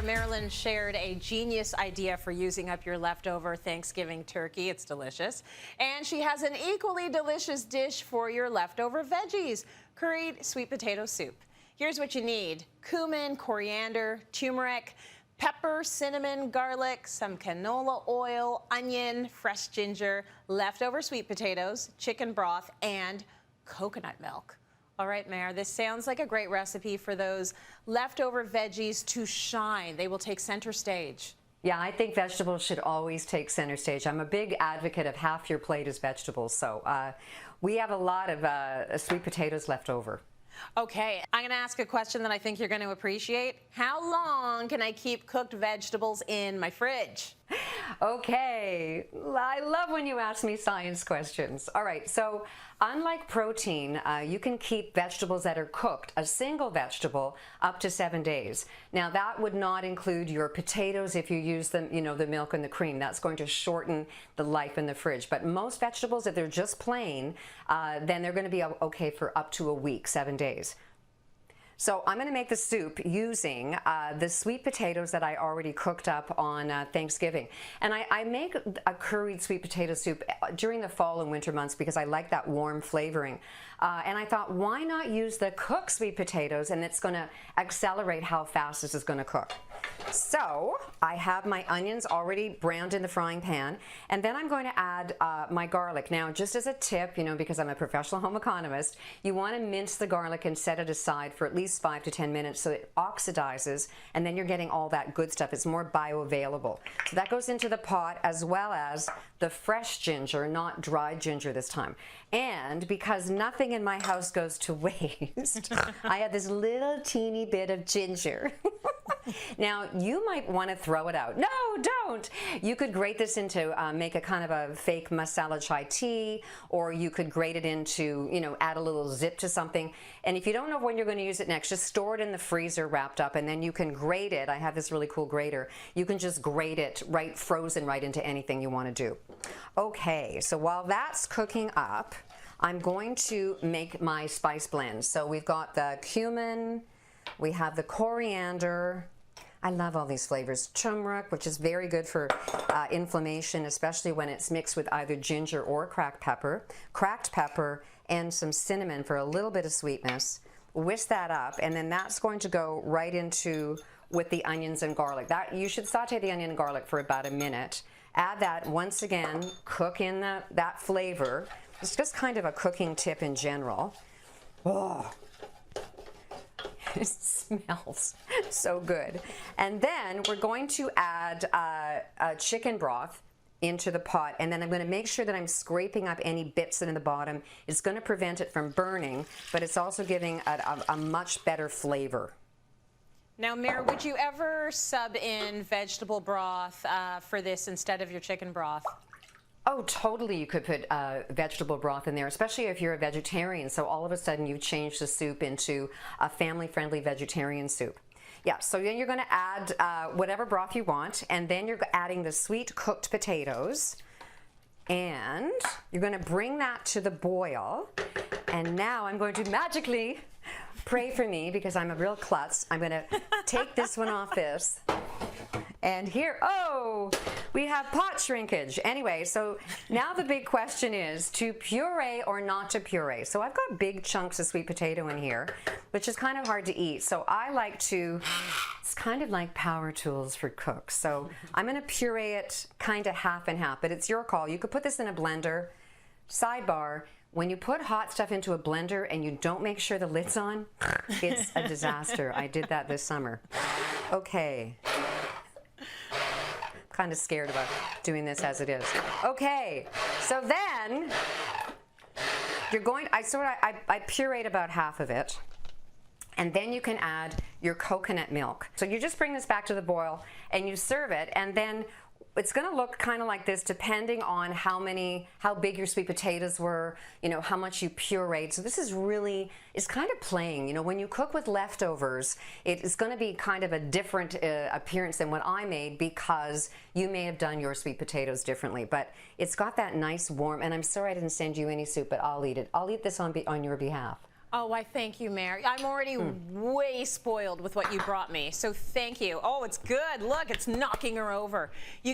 Marilyn shared a genius idea for using up your leftover Thanksgiving turkey. It's delicious. And she has an equally delicious dish for your leftover veggies, curried sweet potato soup. Here's what you need: cumin, coriander, turmeric, pepper, cinnamon, garlic, some canola oil, onion, fresh ginger, leftover sweet potatoes, chicken broth, and coconut milk. All right, Mayor, this sounds like a great recipe for those leftover veggies to shine. They will take center stage. Yeah, I think vegetables should always take center stage. I'm a big advocate of half your plate is vegetables. So we have a lot of sweet potatoes left over. Okay, I'm going to ask a question that I think you're going to appreciate. How long can I keep cooked vegetables in my fridge? Okay, I love when you ask me science questions. All right, so unlike protein, you can keep vegetables that are cooked, a single vegetable, up to 7 days. Now that would not include your potatoes if you use them, the milk and the cream. That's going to shorten the life in the fridge. But most vegetables, if they're just plain, then they're going to be okay for up to a week, 7 days. So I'm going to make the soup using the sweet potatoes that I already cooked up on Thanksgiving. And I make a curried sweet potato soup during the fall and winter months because I like that warm flavoring. And I thought, why not use the cooked sweet potatoes, and it's going to accelerate how fast this is going to cook. So I have my onions already browned in the frying pan, and then I'm going to add my garlic. Now, just as a tip, because I'm a professional home economist, you want to mince the garlic and set it aside for at least 5 to 10 minutes so it oxidizes, and then you're getting all that good stuff. It's more bioavailable. So that goes into the pot, as well as the fresh ginger, not dried ginger this time. And because nothing in my house goes to waste, I have this little teeny bit of ginger. Now, you might want to throw it out. No, don't! You could grate this into, make a kind of a fake masala chai tea, or you could grate it into, add a little zip to something. And if you don't know when you're going to use it next, just store it in the freezer wrapped up, and then you can grate it. I have this really cool grater. You can just grate it frozen right into anything you want to do. Okay, so while that's cooking up, I'm going to make my spice blend. So we've got the cumin, we have the coriander. I love all these flavors. Turmeric, which is very good for inflammation, especially when it's mixed with either ginger or cracked pepper, and some cinnamon for a little bit of sweetness. Whisk that up, and then that's going to go right into with the onions and garlic. You should saute the onion and garlic for about a minute. Add that once again, cook in that flavor. It's just kind of a cooking tip in general. Oh. It smells so good. And then we're going to add chicken broth into the pot, and then I'm going to make sure that I'm scraping up any bits that are in the bottom. It's going to prevent it from burning, but it's also giving a much better flavor. Now, Mayor, would you ever sub in vegetable broth for this instead of your chicken broth? Oh, totally. You could put vegetable broth in there, especially if you're a vegetarian. So all of a sudden you've changed the soup into a family-friendly vegetarian soup. Yeah, so then you're going to add whatever broth you want, and then you're adding the sweet cooked potatoes, and you're going to bring that to the boil. And now I'm going to magically, pray for me because I'm a real klutz, I'm going to take this one off this. And here, oh, we have pot shrinkage. Anyway, so now the big question is to puree or not to puree. So I've got big chunks of sweet potato in here, which is kind of hard to eat. So I like to, it's kind of like power tools for cooks. So I'm going to puree it kind of half and half, but it's your call. You could put this in a blender. Sidebar, when you put hot stuff into a blender and you don't make sure the lid's on, it's a disaster. I did that this summer. Okay. Kind of scared about doing this as it is. Okay, so then you're going, I pureed about half of it, and then you can add your coconut milk. So you just bring this back to the boil and you serve it, and then it's going to look kind of like this depending on how big your sweet potatoes were, how much you pureed. So this is really, it's kind of plain. When you cook with leftovers, it is going to be kind of a different appearance than what I made because you may have done your sweet potatoes differently. But it's got that nice warm, and I'm sorry I didn't send you any soup, but I'll eat it. I'll eat this on your behalf. Oh, why thank you, Mary. I'm already way spoiled with what you brought me, so thank you. Oh, it's good. Look, it's knocking her over. You